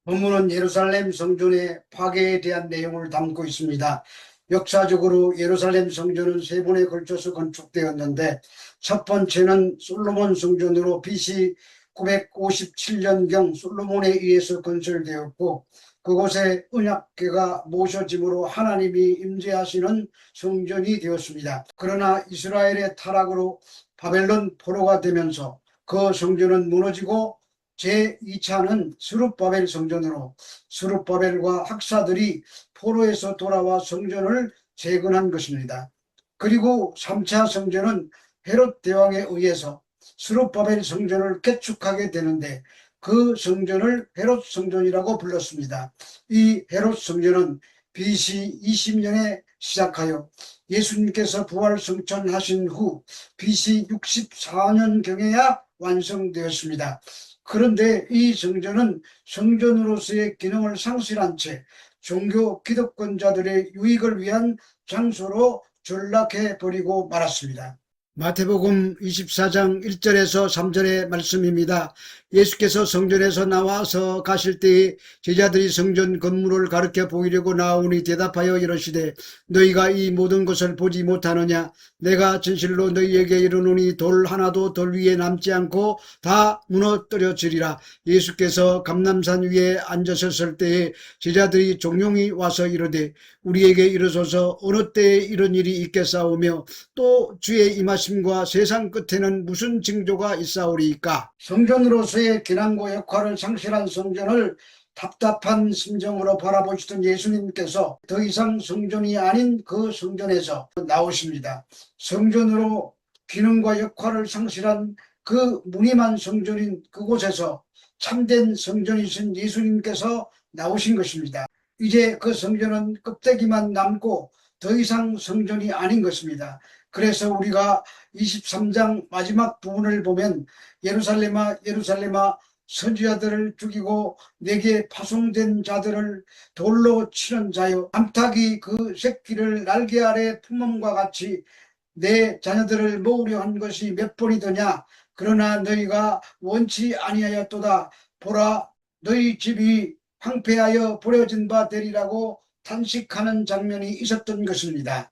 본문은 예루살렘 성전의 파괴에 대한 내용을 담고 있습니다. 역사적으로 예루살렘 성전은 세 번에 걸쳐서 건축되었는데 첫 번째는 솔로몬 성전으로 BC 957년경 솔로몬에 의해서 건설되었고 그곳에 언약궤가 모셔짐으로 하나님이 임재하시는 성전이 되었습니다. 그러나 이스라엘의 타락으로 바벨론 포로가 되면서 그 성전은 무너지고 제2차는 스룹바벨 성전으로 스룹바벨과 학사들이 포로에서 돌아와 성전을 재건한 것입니다. 그리고 3차 성전은 헤롯 대왕에 의해서 스룹바벨 성전을 개축하게 되는데 그 성전을 헤롯 성전이라고 불렀습니다. 이 헤롯 성전은 BC 20년에 시작하여 예수님께서 부활 성천하신 후 BC 64년경에야 완성되었습니다. 그런데 이 성전은 성전으로서의 기능을 상실한 채 종교 기득권자들의 유익을 위한 장소로 전락해버리고 말았습니다. 마태복음 24장 1절에서 3절의 말씀입니다. 예수께서 성전에서 나와서 가실 때에 제자들이 성전 건물을 가르쳐 보이려고 나오니 대답하여 이르시되 너희가 이 모든 것을 보지 못하느냐? 내가 진실로 너희에게 이르노니 돌 하나도 돌 위에 남지 않고 다 무너뜨려지리라. 예수께서 감람산 위에 앉으셨을 때에 제자들이 종용이 와서 이르되 우리에게 이르소서 어느 때에 이런 일이 있겠사오며 또 주의 임하심과 세상 끝에는 무슨 징조가 있사오리이까? 성전으로서의 기능과 역할을 상실한 성전을 답답한 심정으로 바라보시던 예수님께서 더 이상 성전이 아닌 그 성전에서 나오십니다. 성전으로 기능과 역할을 상실한 그 무늬만 성전인 그곳에서 참된 성전이신 예수님께서 나오신 것입니다. 이제 그 성전은 껍데기만 남고 더 이상 성전이 아닌 것입니다. 그래서 우리가 23장 마지막 부분을 보면 예루살렘아 예루살렘아 선지자들을 죽이고 내게 파송된 자들을 돌로 치는 자여 암탉이 그 새끼를 날개 아래 품음과 같이 내 자녀들을 모으려 한 것이 몇 번이더냐. 그러나 너희가 원치 아니하였도다. 보라 너희 집이 황폐하여 버려진 바 되리라고 탄식하는 장면이 있었던 것입니다.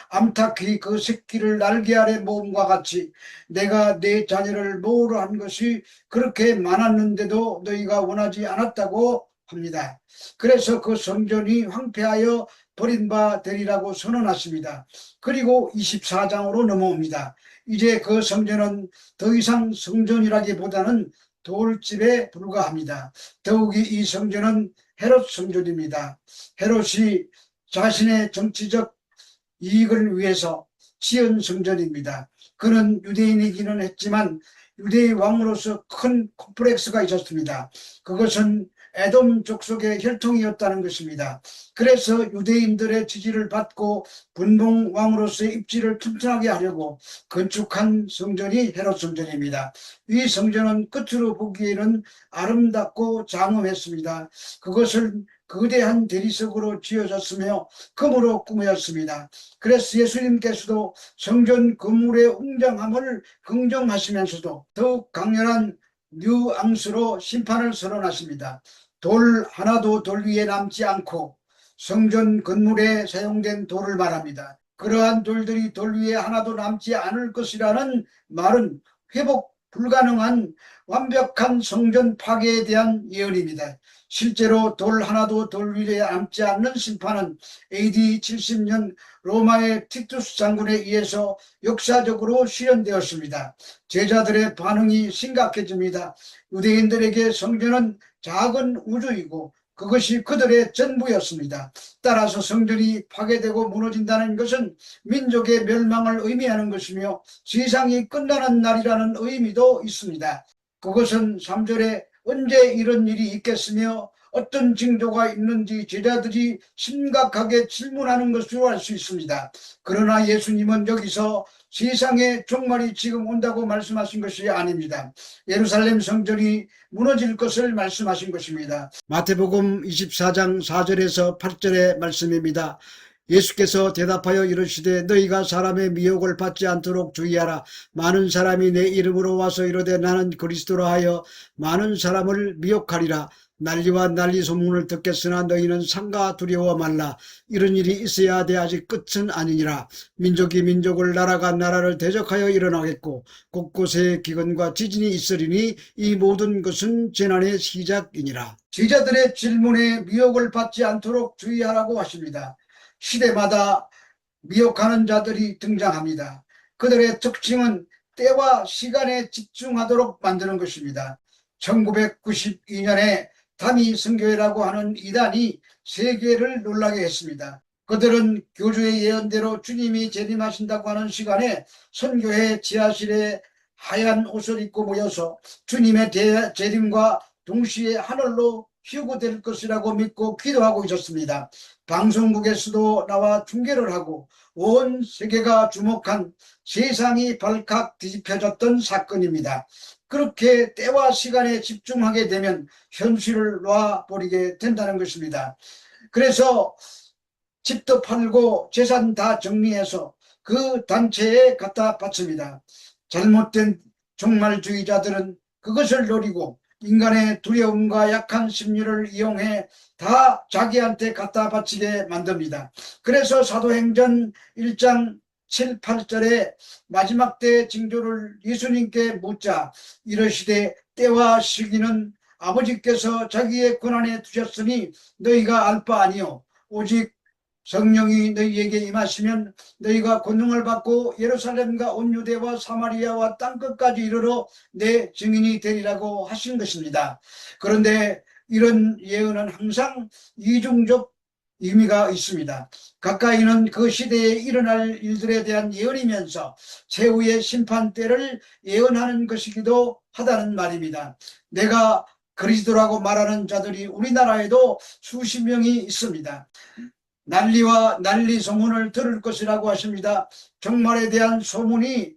암탉이 그 새끼를 날개 아래 모음과 같이 내가 내 자녀를 모으려 한 것이 그렇게 많았는데도 너희가 원하지 않았다고 합니다. 그래서 그 성전이 황폐하여 버린 바 되리라고 선언하십니다. 그리고 24장으로 넘어옵니다. 이제 그 성전은 더 이상 성전이라기보다는 돌집에 불과합니다. 더욱이 이 성전은 헤롯 성전입니다. 헤롯이 자신의 정치적 이익을 위해서 지은 성전입니다. 그는 유대인이기는 했지만 유대의 왕으로서 큰 콤플렉스가 있었습니다. 그것은 에돔 족속의 혈통이었다는 것입니다. 그래서 유대인들의 지지를 받고 분봉 왕으로서의 입지를 튼튼하게 하려고 건축한 성전이 헤롯 성전입니다. 이 성전은 끝으로 보기에는 아름답고 장엄했습니다. 그것을 거대한 대리석으로 지어졌으며 금으로 꾸며졌습니다. 그래서 예수님께서도 성전 건물의 웅장함을 긍정하시면서도 더욱 강렬한 뉘앙스로 심판을 선언하십니다. 돌 하나도 돌 위에 남지 않고 성전 건물에 사용된 돌을 말합니다. 그러한 돌들이 돌 위에 하나도 남지 않을 것이라는 말은 회복 불가능한 완벽한 성전 파괴에 대한 예언입니다. 실제로 돌 하나도 돌 위에 남지 않는 심판은 AD 70년 로마의 티투스 장군에 의해서 역사적으로 실현되었습니다. 제자들의 반응이 심각해집니다. 유대인들에게 성전은 작은 우주이고 그것이 그들의 전부였습니다. 따라서 성전이 파괴되고 무너진다는 것은 민족의 멸망을 의미하는 것이며 세상이 끝나는 날이라는 의미도 있습니다. 그것은 3절에 언제 이런 일이 있겠으며 어떤 징조가 있는지 제자들이 심각하게 질문하는 것으로 알 수 있습니다. 그러나 예수님은 여기서 세상의 종말이 지금 온다고 말씀하신 것이 아닙니다. 예루살렘 성전이 무너질 것을 말씀하신 것입니다. 마태복음 24장 4절에서 8절의 말씀입니다. 예수께서 대답하여 이르시되 너희가 사람의 미혹을 받지 않도록 주의하라. 많은 사람이 내 이름으로 와서 이르되 나는 그리스도라 하여 많은 사람을 미혹하리라. 난리와 난리 소문을 듣겠으나 너희는 상가 두려워 말라. 이런 일이 있어야 하되 아직 끝은 아니니라. 민족이 민족을 나라가 나라를 대적하여 일어나겠고 곳곳에 기근과 지진이 있으리니 이 모든 것은 재난의 시작이니라. 제자들의 질문에 미혹을 받지 않도록 주의하라고 하십니다. 시대마다 미혹하는 자들이 등장합니다. 그들의 특징은 때와 시간에 집중하도록 만드는 것입니다. 1992년에 다미 선교회라고 하는 이단이 세계를 놀라게 했습니다. 그들은 교주의 예언대로 주님이 재림하신다고 하는 시간에 선교회 지하실에 하얀 옷을 입고 모여서 주님의 재림과 동시에 하늘로 휴거될 것이라고 믿고 기도하고 있었습니다. 방송국에서도 나와 중계를 하고 온 세계가 주목한 세상이 발칵 뒤집혀졌던 사건입니다. 그렇게 때와 시간에 집중하게 되면 현실을 놔버리게 된다는 것입니다. 그래서 집도 팔고 재산 다 정리해서 그 단체에 갖다 바칩니다. 잘못된 종말주의자들은 그것을 노리고 인간의 두려움과 약한 심리를 이용해 다 자기한테 갖다 바치게 만듭니다. 그래서 사도행전 1장 7, 8절에 마지막 때 징조를 예수님께 묻자 이르시되 때와 시기는 아버지께서 자기의 권한에 두셨으니 너희가 알 바 아니요 오직 성령이 너희에게 임하시면 너희가 권능을 받고 예루살렘과 온 유대와 사마리아와 땅끝까지 이르러 내 증인이 되리라고 하신 것입니다. 그런데 이런 예언은 항상 이중적 의미가 있습니다. 가까이는 그 시대에 일어날 일들에 대한 예언이면서 최후의 심판 때를 예언하는 것이기도 하다는 말입니다. 내가 그리스도라고 말하는 자들이 우리나라에도 수십 명이 있습니다. 난리와 난리 소문을 들을 것이라고 하십니다. 종말에 대한 소문이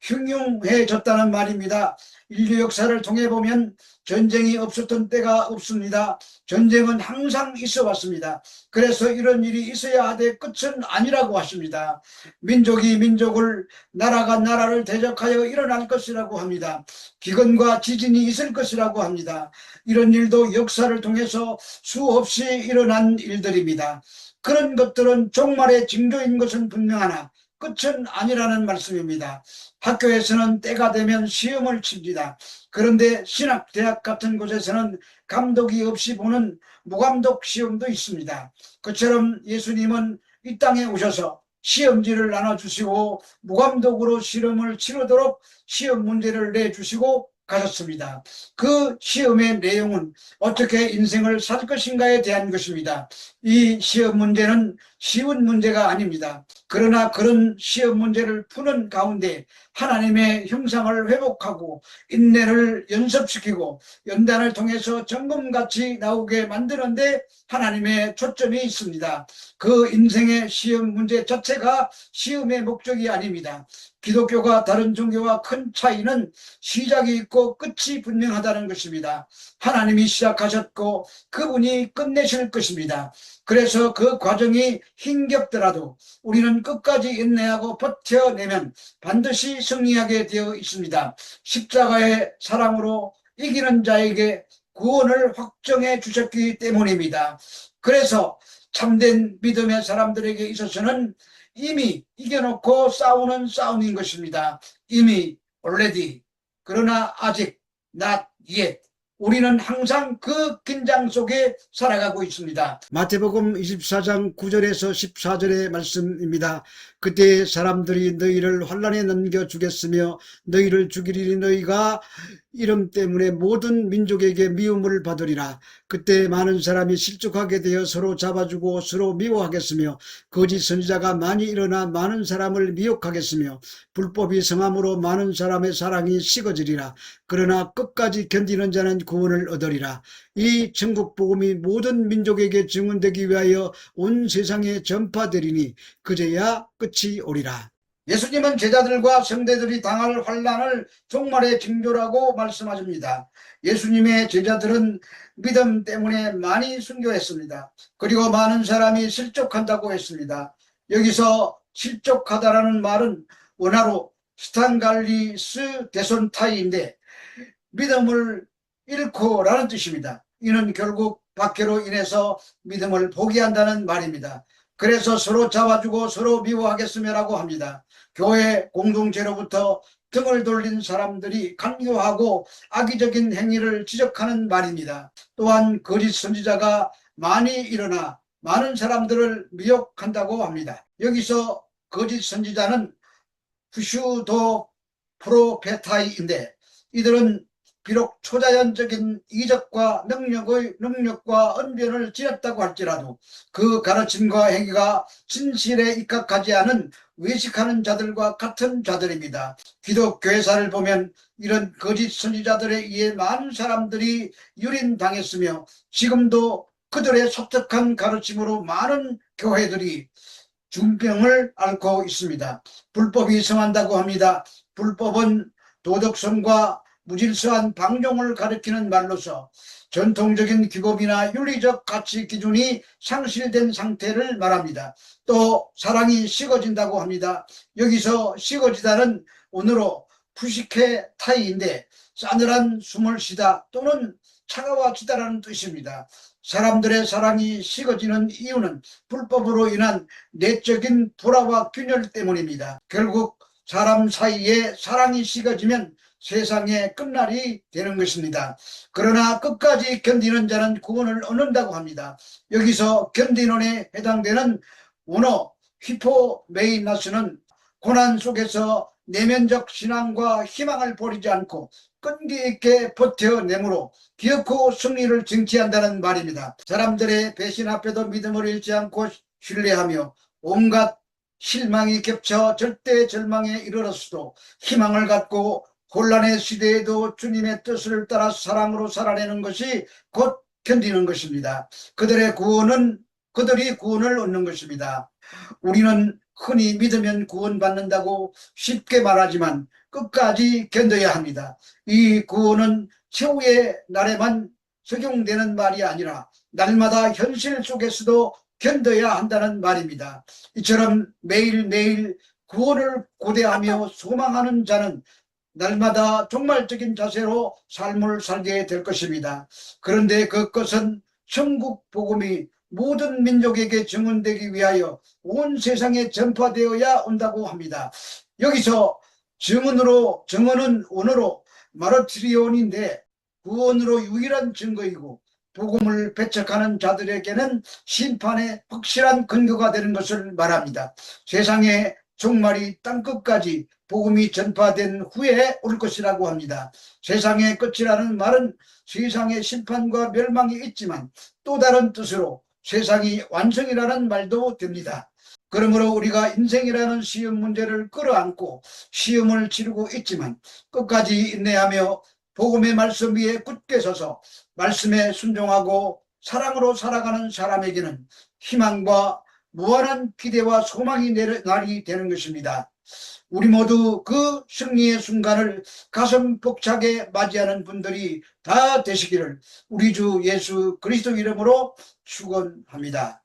흉흉해졌다는 말입니다. 인류 역사를 통해 보면 전쟁이 없었던 때가 없습니다. 전쟁은 항상 있어 왔습니다. 그래서 이런 일이 있어야 하되 끝은 아니라고 하십니다. 민족이 민족을 나라가 나라를 대적하여 일어날 것이라고 합니다. 기근과 지진이 있을 것이라고 합니다. 이런 일도 역사를 통해서 수없이 일어난 일들입니다. 그런 것들은 종말의 징조인 것은 분명하나 끝은 아니라는 말씀입니다. 학교에서는 때가 되면 시험을 칩니다. 그런데 신학대학 같은 곳에서는 감독이 없이 보는 무감독 시험도 있습니다. 그처럼 예수님은 이 땅에 오셔서 시험지를 나눠주시고 무감독으로 실험을 치르도록 시험 문제를 내주시고 가셨습니다. 그 시험의 내용은 어떻게 인생을 살 것인가에 대한 것입니다. 이 시험 문제는 쉬운 문제가 아닙니다. 그러나 그런 시험 문제를 푸는 가운데 하나님의 형상을 회복하고 인내를 연습시키고 연단을 통해서 점검같이 나오게 만드는데 하나님의 초점이 있습니다. 그 인생의 시험 문제 자체가 시험의 목적이 아닙니다. 기독교가 다른 종교와 큰 차이는 시작이 있고 끝이 분명하다는 것입니다. 하나님이 시작하셨고 그분이 끝내실 것입니다. 그래서 그 과정이 힘겹더라도 우리는 끝까지 인내하고 버텨내면 반드시 승리하게 되어 있습니다. 십자가의 사랑으로 이기는 자에게 구원을 확정해 주셨기 때문입니다. 그래서 참된 믿음의 사람들에게 있어서는 이미 이겨놓고 싸우는 싸움인 것입니다. 이미 already. 그러나 아직 not yet. 우리는 항상 그 긴장 속에 살아가고 있습니다. 마태복음 24장 9절에서 14절의 말씀입니다. 그때 사람들이 너희를 환난에 넘겨주겠으며 너희를 죽이리니 너희가 이름 때문에 모든 민족에게 미움을 받으리라. 그때 많은 사람이 실족하게 되어 서로 잡아주고 서로 미워하겠으며 거짓 선지자가 많이 일어나 많은 사람을 미혹하겠으며 불법이 성함으로 많은 사람의 사랑이 식어지리라. 그러나 끝까지 견디는 자는 구원을 얻으리라. 이 천국 복음이 모든 민족에게 증언되기 위하여 온 세상에 전파되리니 그제야 끝이 오리라. 예수님은 제자들과 성대들이 당할 환난을 종말의 징조라고 말씀하십니다. 예수님의 제자들은 믿음 때문에 많이 순교했습니다. 그리고 많은 사람이 실족한다고 했습니다. 여기서 실족하다라는 말은 원어로 스탄갈리스 데손타이인데 믿음을 잃고라는 뜻입니다. 이는 결국 박해로 인해서 믿음을 포기한다는 말입니다. 그래서 서로 잡아주고 서로 미워하겠으며라고 합니다. 교회 공동체로부터 등을 돌린 사람들이 강요하고 악의적인 행위를 지적하는 말입니다. 또한 거짓 선지자가 많이 일어나 많은 사람들을 미혹한다고 합니다. 여기서 거짓 선지자는 푸슈도 프로페타이인데, 이들은 비록 초자연적인 이적과 능력과 언변을 지녔다고 할지라도 그 가르침과 행위가 진실에 입각하지 않은 외식하는 자들과 같은 자들입니다. 기독교회사를 보면 이런 거짓 선지자들에 의해 많은 사람들이 유린당했으며 지금도 그들의 섭섭한 가르침으로 많은 교회들이 중병을 앓고 있습니다. 불법이 성한다고 합니다. 불법은 도덕성과 무질서한 방종을 가리키는 말로서 전통적인 규범이나 윤리적 가치 기준이 상실된 상태를 말합니다. 또 사랑이 식어진다고 합니다. 여기서 식어지다는 원어로 푸시케 타이인데 싸늘한 숨을 쉬다 또는 차가워지다라는 뜻입니다. 사람들의 사랑이 식어지는 이유는 불법으로 인한 내적인 불화와 균열 때문입니다. 결국 사람 사이에 사랑이 식어지면 세상의 끝날이 되는 것입니다. 그러나 끝까지 견디는 자는 구원을 얻는다고 합니다. 여기서 견디는에 해당되는 원어 히포메이나스는 고난 속에서 내면적 신앙과 희망을 버리지 않고 끈기 있게 버텨내므로 기어코 승리를 쟁취한다는 말입니다. 사람들의 배신 앞에도 믿음을 잃지 않고 신뢰하며 온갖 실망이 겹쳐 절대 절망에 이르렀어도 희망을 갖고 혼란의 시대에도 주님의 뜻을 따라 사랑으로 살아내는 것이 곧 견디는 것입니다. 그들이 구원을 얻는 것입니다. 우리는 흔히 믿으면 구원받는다고 쉽게 말하지만 끝까지 견뎌야 합니다. 이 구원은 최후의 날에만 적용되는 말이 아니라 날마다 현실 속에서도 견뎌야 한다는 말입니다. 이처럼 매일매일 구원을 고대하며 소망하는 자는 날마다 종말적인 자세로 삶을 살게 될 것입니다. 그런데 그것은 천국 복음이 모든 민족에게 증언되기 위하여 온 세상에 전파되어야 온다고 합니다. 여기서 증언은 원어로 마르티리온인데 구원으로 유일한 증거이고 복음을 배척하는 자들에게는 심판의 확실한 근거가 되는 것을 말합니다. 세상의 종말이 땅끝까지 복음이 전파된 후에 올 것이라고 합니다. 세상의 끝이라는 말은 세상의 심판과 멸망이 있지만 또 다른 뜻으로 세상이 완성이라는 말도 됩니다. 그러므로 우리가 인생이라는 시험 문제를 끌어안고 시험을 치르고 있지만 끝까지 인내하며 복음의 말씀 위에 굳게 서서 말씀에 순종하고 사랑으로 살아가는 사람에게는 희망과 무한한 기대와 소망이 날이 되는 것입니다. 우리 모두 그 승리의 순간을 가슴 벅차게 맞이하는 분들이 다 되시기를 우리 주 예수 그리스도 이름으로 축원합니다.